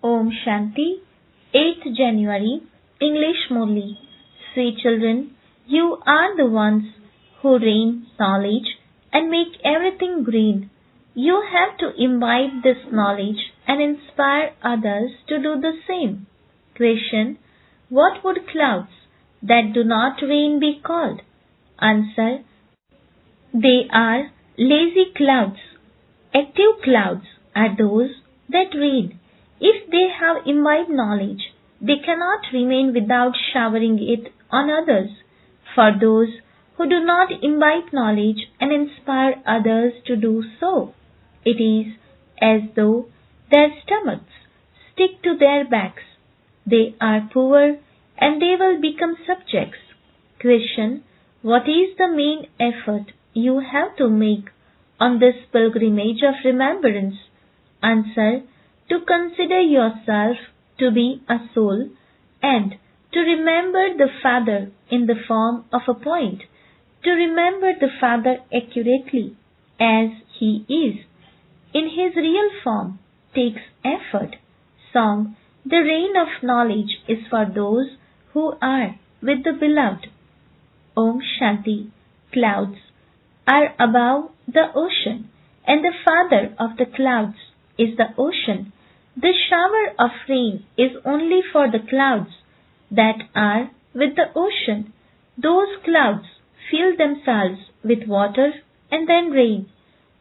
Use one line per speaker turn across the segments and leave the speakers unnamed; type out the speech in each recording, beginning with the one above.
Om Shanti, 8th January, English MURLI. Sweet children, you are the ones who rain knowledge and make everything green. You have to imbibe this knowledge and inspire others to do the same. Question: what would clouds that do not rain be called? Answer: they are lazy clouds. Active clouds are those that rain. If they have imbibed knowledge, they cannot remain without showering it on others. For those who do not imbibe knowledge and inspire others to do so, it is as though their stomachs stick to their backs. They are poor and they will become subjects. Question: what is the main effort you have to make on this pilgrimage of remembrance? Answer: to consider yourself to be a soul and to remember the Father in the form of a point, to remember the Father accurately as He is in His real form takes effort. Song: the rain of knowledge is for those who are with the Beloved. Om Shanti. Clouds are above the ocean, and the Father of the clouds is the ocean. The shower of rain is only for the clouds that are with the ocean. Those clouds fill themselves with water and then rain.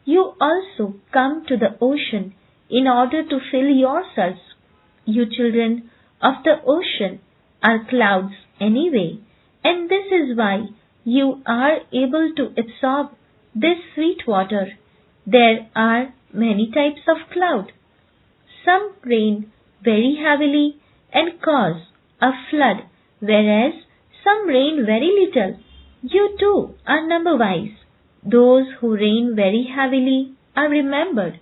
You also come to the ocean in order to fill yourselves. You children of the ocean are clouds anyway, and this is why you are able to absorb this sweet water. There are many types of cloud. Some rain very heavily and cause a flood, whereas some rain very little. You too are number-wise. Those who rain very heavily are remembered.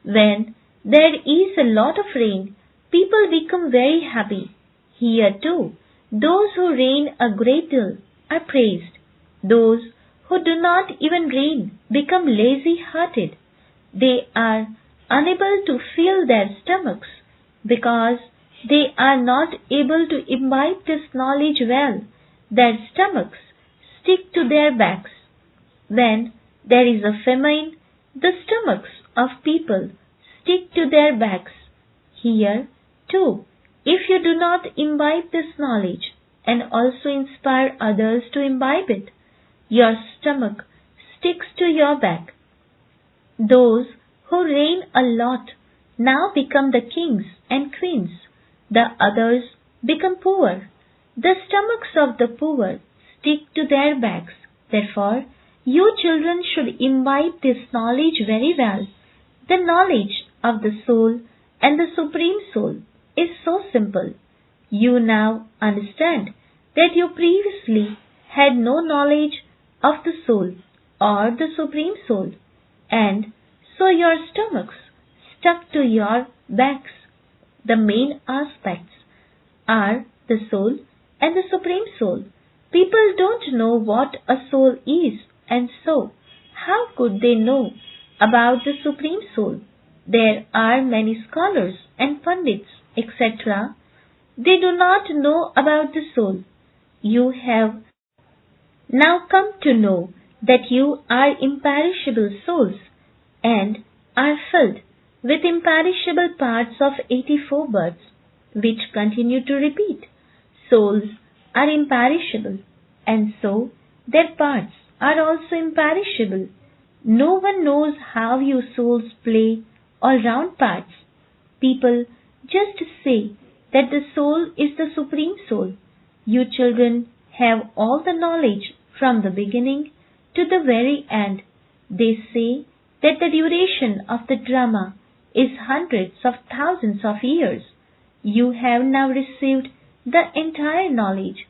When there is a lot of rain, people become very happy. Here too, those who rain a great deal are praised. Those who do not even rain become lazy-hearted. They are unable to fill their stomachs because they are not able to imbibe this knowledge well. Their stomachs stick to their backs. When there is a famine, the stomachs of people stick to their backs. Here, too, if you do not imbibe this knowledge and also inspire others to imbibe it, your stomach sticks to your back. Those who reign a lot now become the kings and queens. The others become poor. The stomachs of the poor stick to their backs. Therefore, you children should imbibe this knowledge very well. The knowledge of the soul and the Supreme Soul is so simple. You now understand that you previously had no knowledge of the soul or the Supreme Soul, and so your stomachs stuck to your backs. The main aspects are the soul and the Supreme Soul. People don't know what a soul is, and so how could they know about the Supreme Soul? There are many scholars and pundits, etc. They do not know about the soul. You have now come to know that you are imperishable souls and are filled with imperishable parts of 84 births, which continue to repeat. Souls are imperishable, and so their parts are also imperishable. No one knows how you souls play all round parts. People just say that the soul is the Supreme Soul. You children have all the knowledge from the beginning to the very end. They say that the duration of the drama is hundreds of thousands of years. You have now received the entire knowledge.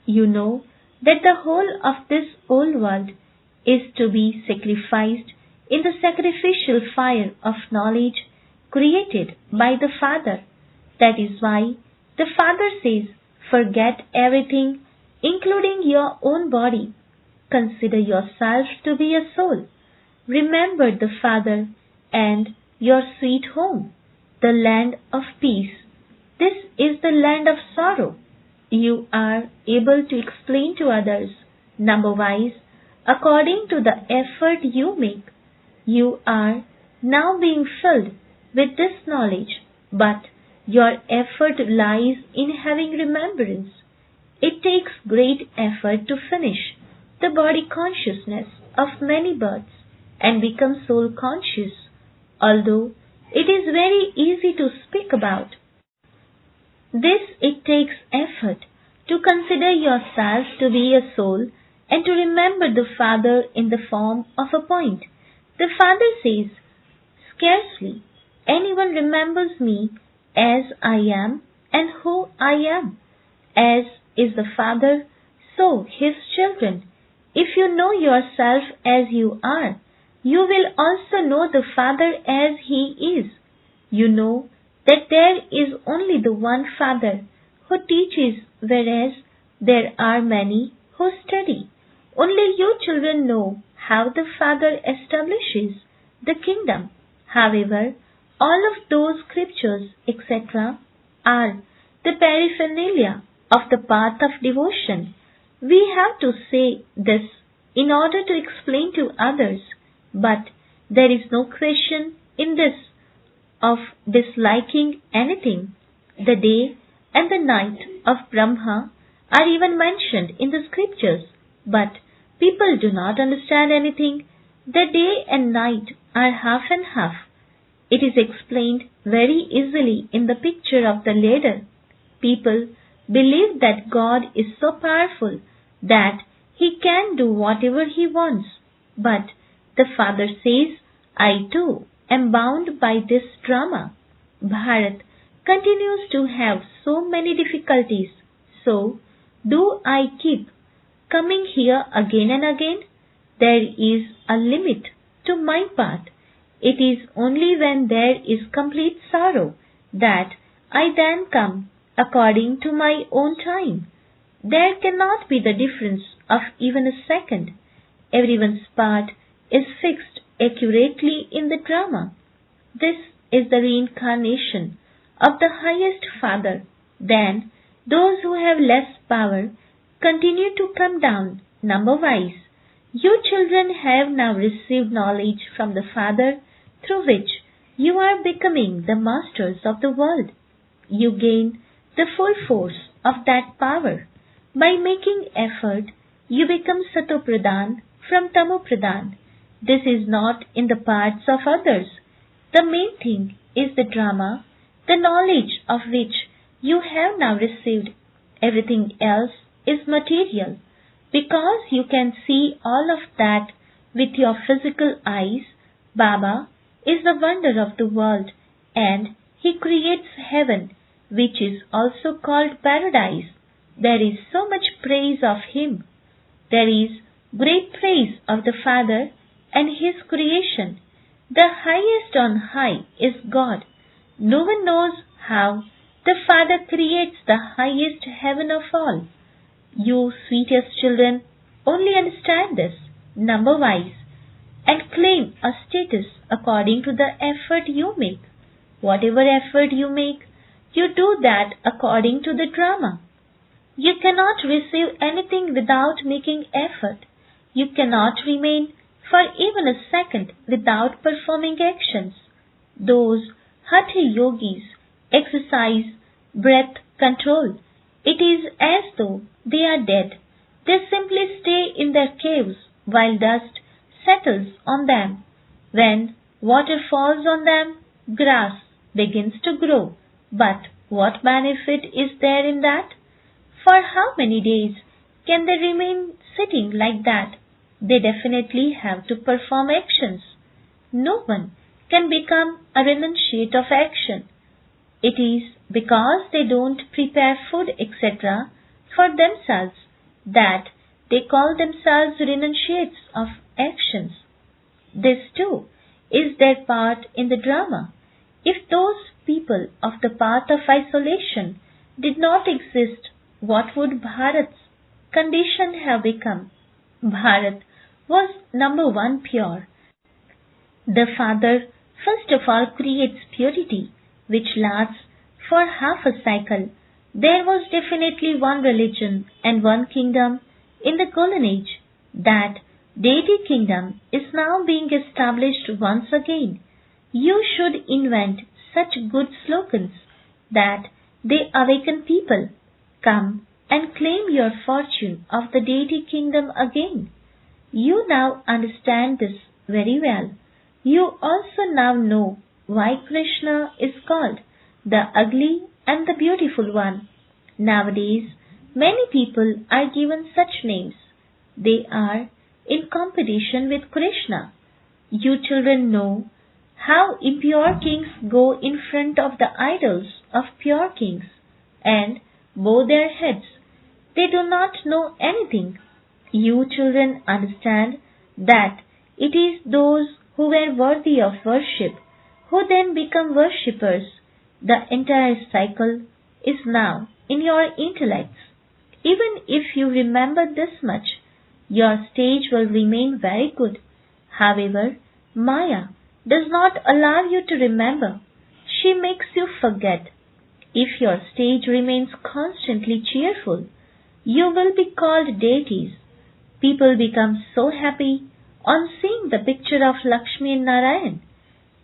You know that the whole of this old world is to be sacrificed in the sacrificial fire of knowledge created by the Father. That is why the Father says, forget everything, including your own body. Consider yourself to be a soul. Remember the Father and your sweet home, the land of peace This is the land of sorrow. You are able to explain to others, number-wise, according to the effort you make. You are now being filled with this knowledge, but your effort lies in having remembrance. It takes great effort to finish the body consciousness of many births and become soul conscious, although it is very easy to speak about. This it takes effort to consider yourself to be a soul and to remember the Father in the form of a point. The Father says, "Scarcely anyone remembers me as I am and who I am. As is the Father, so his children. If you know yourself as you are, you will also know the Father as he is. You know that there is only the one Father who teaches, whereas there are many who study. Only you children know how the Father establishes the kingdom. However, all of those scriptures, etc., are the paraphernalia of the path of devotion. We have to say this in order to explain to others, but there is no question in this of disliking anything. The day and the night of Brahma are even mentioned in the scriptures, but people do not understand anything. The day and night are half and half. It is explained very easily in the picture of the ladder. People believe that God is so powerful that he can do whatever he wants. But the Father says, I too am bound by this drama. Bharat continues to have so many difficulties. So, do I keep coming here again and again? There is a limit to my path. It is only when there is complete sorrow that I then come according to my own time. There cannot be the difference of even a second. Everyone's part is fixed accurately in the drama. This is the reincarnation of the highest Father. Then those who have less power continue to come down number-wise. You children have now received knowledge from the Father through which you are becoming the masters of the world. You gain the full force of that power. By making effort, you become Satopradhan from Tamopradhan. This is not in the parts of others. The main thing is the drama, the knowledge of which you have now received. Everything else is material. Because you can see all of that with your physical eyes, Baba is the wonder of the world, and he creates heaven, which is also called paradise. There is so much praise of him. There is great praise of the Father and his creation. The highest on high is God. No one knows how the Father creates the highest heaven of all. You sweetest children only understand this number-wise and claim a status according to the effort you make. Whatever effort you make, you do that according to the drama. You cannot receive anything without making effort. You cannot remain for even a second without performing actions. Those Hatha yogis exercise breath control. It is as though they are dead. They simply stay in their caves while dust settles on them. When water falls on them, grass begins to grow. But what benefit is there in that? For how many days can they remain sitting like that? They definitely have to perform actions. No one can become a renunciate of action. It is because they don't prepare food, etc., for themselves that they call themselves renunciates of actions. This too is their part in the drama. If those people of the path of isolation did not exist, what would Bharat's condition have become? Bharat was number one pure. The Father first of all creates purity, which lasts For half a cycle, there was definitely one religion and one kingdom in the Golden Age. That deity kingdom is now being established once again. You should invent such good slogans that they awaken people. Come and claim your fortune of the deity kingdom again. You now understand this very well. You also now know why Krishna is called the ugly and the beautiful one. Nowadays, many people are given such names. They are in competition with Krishna. You children know how impure kings go in front of the idols of pure kings and bow their heads. They do not know anything. You children understand that it is those who were worthy of worship who then become worshippers. The entire cycle is now in your intellects. Even if you remember this much, your stage will remain very good. However, Maya does not allow you to remember. She makes you forget. If your stage remains constantly cheerful, you will be called deities. People become so happy on seeing the picture of Lakshmi and Narayan.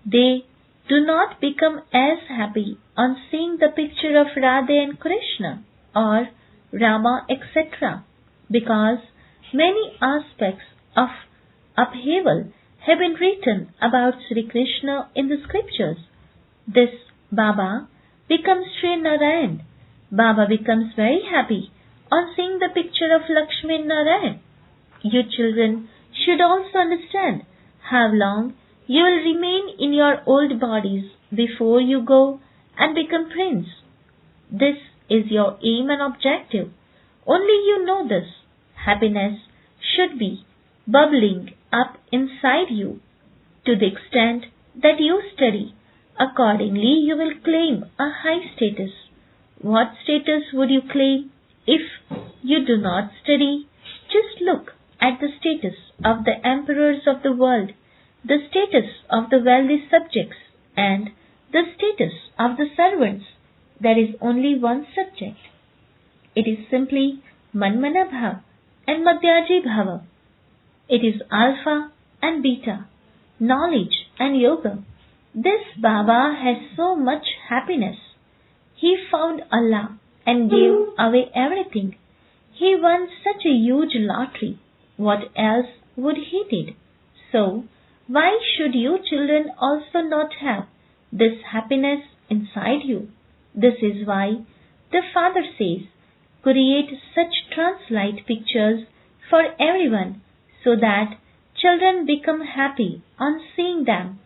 They do not become as happy on seeing the picture of Radha and Krishna or Rama, etc. because many aspects of upheaval have been written about Sri Krishna in the scriptures. This Baba becomes Sri Narayan. Baba becomes very happy on seeing the picture of Lakshmi and Narayan. You children should also understand how long you will remain in your old bodies before you go and become prince. This is your aim and objective. Only you know this. Happiness should be bubbling up inside you to the extent that you study. Accordingly, you will claim a high status. What status would you claim if you do not study? Just look at the status of the emperors of the world, the status of the wealthy subjects, and the status of the servants. There is only one subject. It is simply Manmana Bhav and Madhyaji Bhava. It is Alpha and Beta, knowledge and yoga. This Baba has so much happiness. He found Allah and gave away everything. He won such a huge lottery. What else would he need? So, why should you children also not have this happiness inside you? This is why the Father says, create such trance-like pictures for everyone so that children become happy on seeing them.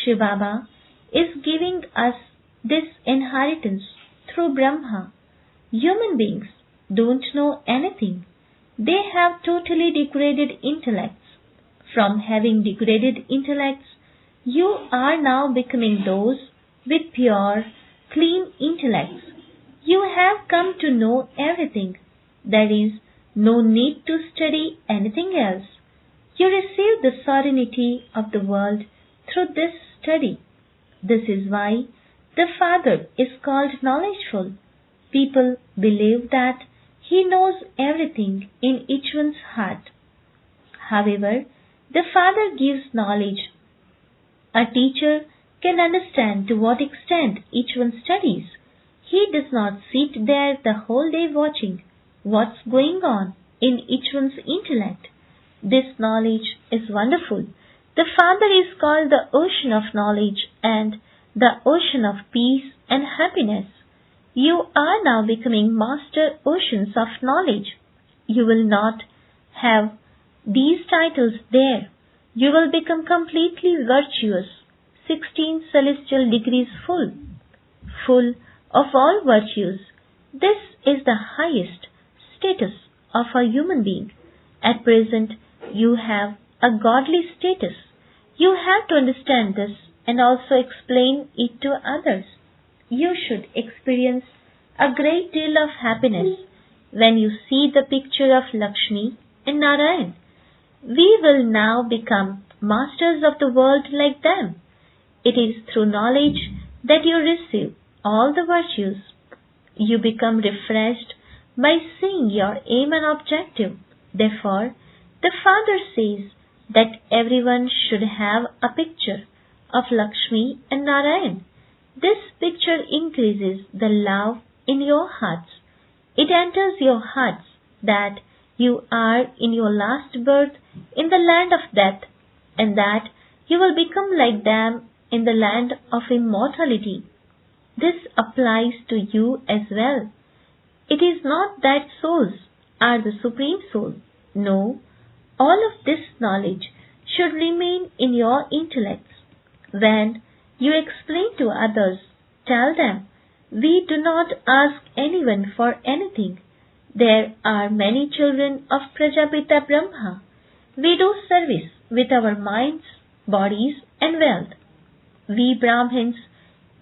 Shiv Baba is giving us this inheritance through Brahma. Human beings don't know anything. They have totally degraded intellects. From having degraded intellects, you are now becoming those with pure, clean intellects. You have come to know everything. There is no need to study anything else. You receive the serenity of the world through this study. This is why the Father is called knowledgeful. People believe that he knows everything in each one's heart. However, the Father gives knowledge. A teacher can understand to what extent each one studies. He does not sit there the whole day watching what's going on in each one's intellect. This knowledge is wonderful. The Father is called the ocean of knowledge and the ocean of peace and happiness. You are now becoming master oceans of knowledge. You will not have these titles there. You will become completely virtuous, 16 celestial degrees full of all virtues. This is the highest status of a human being. At present, you have a godly status. You have to understand this and also explain it to others. You should experience a great deal of happiness when you see the picture of Lakshmi and Narayan. We will now become masters of the world like them. It is through knowledge that you receive all the virtues. You become refreshed by seeing your aim and objective. Therefore, the Father says that everyone should have a picture of Lakshmi and Narayan. This picture increases the love in your hearts. It enters your hearts that you are in your last birth in the land of death, and that you will become like them in the land of immortality. This applies to you as well. It is not that souls are the supreme soul. No, all of this knowledge should remain in your intellects. When you explain to others, tell them, we do not ask anyone for anything. There are many children of Prajapita Brahma. We do service with our minds, bodies and wealth. We Brahmins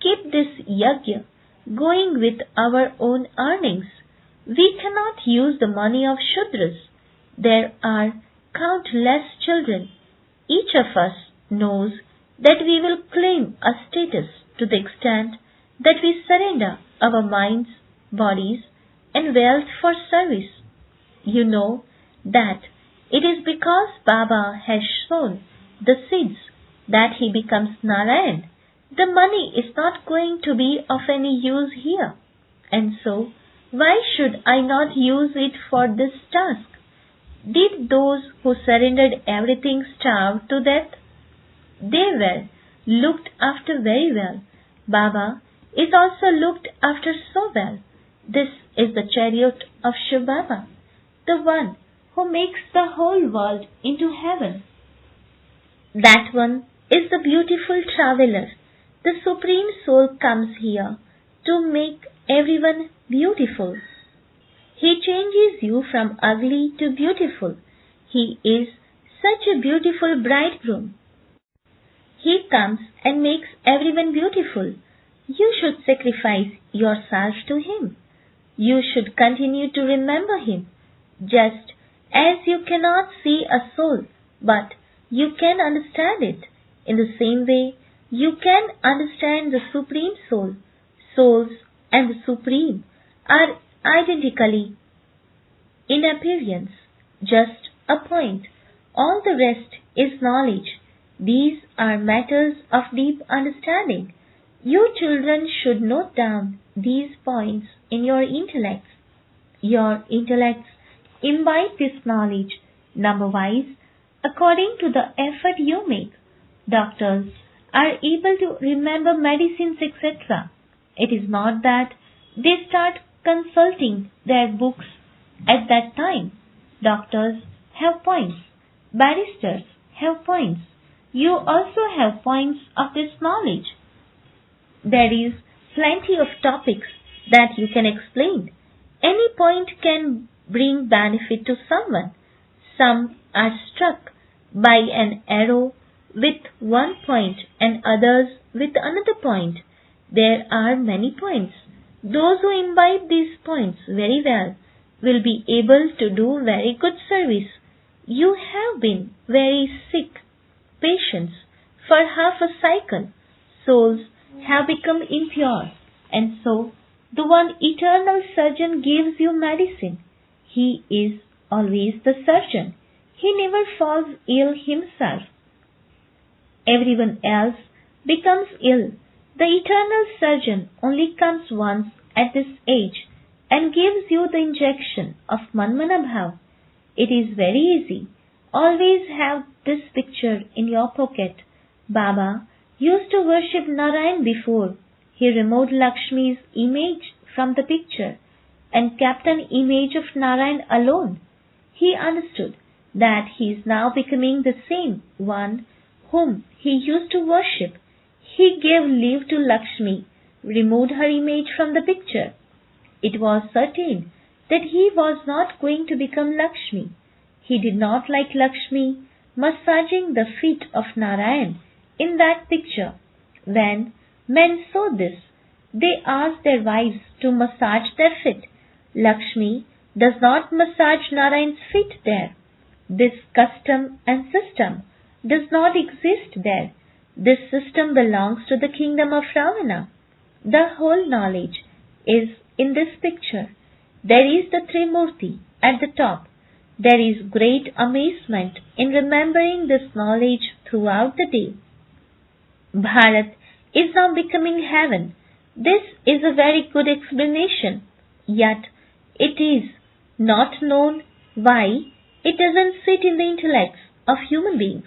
keep this yajna going with our own earnings. We cannot use the money of Shudras. There are countless children. Each of us knows that we will claim a status to the extent that we surrender our minds, bodies and wealth for service. You know that it is because Baba has sown the seeds that he becomes Narayan. The money is not going to be of any use here. And so, why should I not use it for this task? Did those who surrendered everything starve to death? They were looked after very well. Baba is also looked after so well. This is the chariot of Shiv Baba, the one who makes the whole world into heaven. That one is the beautiful traveler. The Supreme Soul comes here to make everyone beautiful. He changes you from ugly to beautiful. He is such a beautiful bridegroom. He comes and makes everyone beautiful. You should sacrifice yourself to him. You should continue to remember him. Just as you cannot see a soul, but you can understand it. In the same way, you can understand the Supreme Soul. Souls and the Supreme are identically in appearance, just a point. All the rest is knowledge. These are matters of deep understanding. You children should note down these points in your intellects. Your intellects imbibe this knowledge number-wise according to the effort you make. Doctors are able to remember medicines, etc. It is not that they start consulting their books at that time. Doctors have points. Barristers have points. You also have points of this knowledge. There is plenty of topics that you can explain. Any point can bring benefit to someone. Some are struck by an arrow with one point and others with another point. There are many points. Those who imbibe these points very well will be able to do very good service. You have been very sick, patients, for half a cycle. Souls have become impure, and so the one eternal surgeon gives you medicine. He is always the surgeon. He never falls ill himself. Everyone else becomes ill. The eternal surgeon only comes once at this age and gives you the injection of Manmana Bhav. It is very easy. Always have this picture in your pocket. Baba used to worship Narayan before. He removed Lakshmi's image from the picture and kept an image of Narayan alone. He understood that he is now becoming the same one whom he used to worship. He gave leave to Lakshmi, removed her image from the picture. It was certain that he was not going to become Lakshmi. He did not like Lakshmi massaging the feet of Narayan in that picture. When men saw this, they asked their wives to massage their feet. Lakshmi does not massage Narayan's feet there. This custom and system does not exist there. This system belongs to the kingdom of Ravana. The whole knowledge is in this picture. There is the Trimurti at the top. There is great amazement in remembering this knowledge throughout the day. Bharat is now becoming heaven. This is a very good explanation, yet it is not known why it doesn't sit in the intellects of human beings.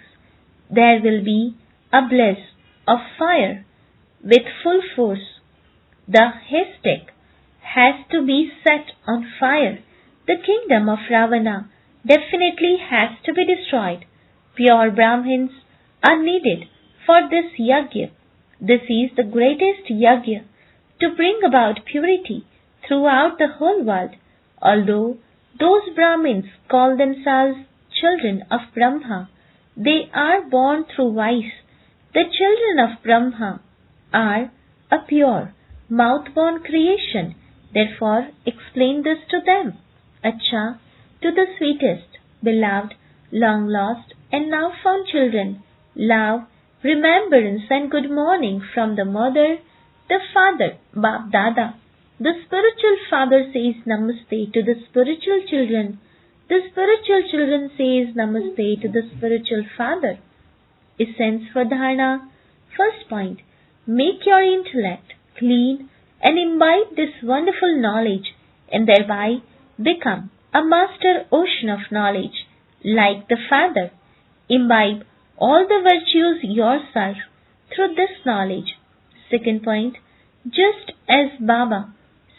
There will be a blaze of fire with full force. The haystack has to be set on fire. The kingdom of Ravana definitely has to be destroyed. Pure Brahmins are needed for this yajna. This is the greatest yajna to bring about purity throughout the whole world. Although those Brahmins call themselves children of Brahma, they are born through vice. The children of Brahma are a pure, mouth-born creation. Therefore, explain this to them. Acha, to the sweetest, beloved, long lost, and now found children, love, remembrance, and good morning from the mother, the father, Bap Dada. The spiritual father says Namaste to the spiritual children. The spiritual children says Namaste to the spiritual father. Essence for dharana. First point, make your intellect clean and imbibe this wonderful knowledge and thereby become a master ocean of knowledge like the Father. Imbibe all the virtues yourself through this knowledge. Second point, just as Baba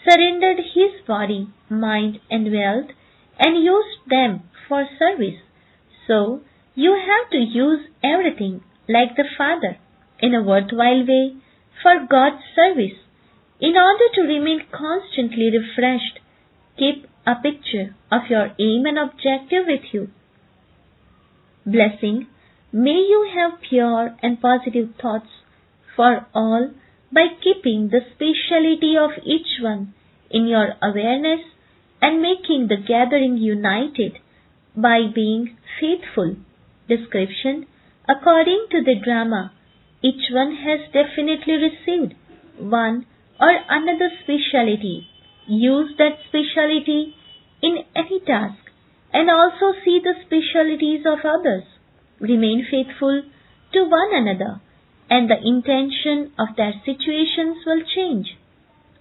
surrendered his body, mind and wealth and used them for service, so you have to use everything like the Father in a worthwhile way for God's service. In order to remain constantly refreshed, keep a picture of your aim and objective with you. Blessing, may you have pure and positive thoughts for all by keeping the speciality of each one in your awareness and making the gathering united by being faithful. Description, according to the drama, each one has definitely received one or another speciality. Use that speciality in any task and also see the specialities of others. Remain faithful to one another and the intention of their situations will change.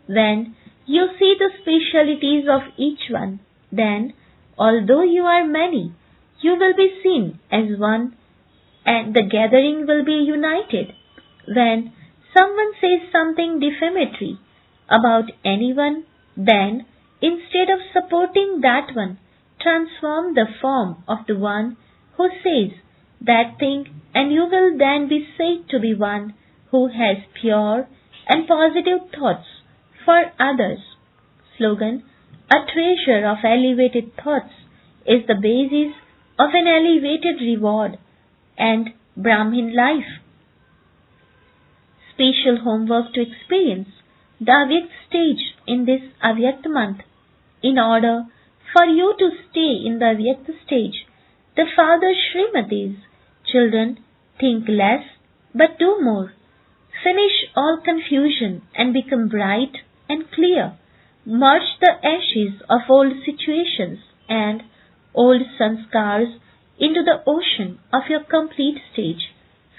When you see the specialities of each one, then, although you are many, you will be seen as one and the gathering will be united. When someone says something defamatory about anyone, then instead of supporting that one, transform the form of the one who says that thing and you will then be said to be one who has pure and positive thoughts for others. Slogan, a treasure of elevated thoughts is the basis of an elevated reward and Brahmin life. Special homework to experience the Avyakt stage in this Avyakt month. In order for you to stay in the Avyakt stage, the Father Srimati's children think less but do more. Finish all confusion and become bright and clear. Merge the ashes of old situations and old sanskars into the ocean of your complete stage.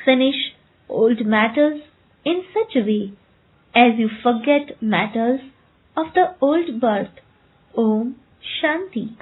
Finish old matters in such a way as you forget matters of the old birth. Om Shanti.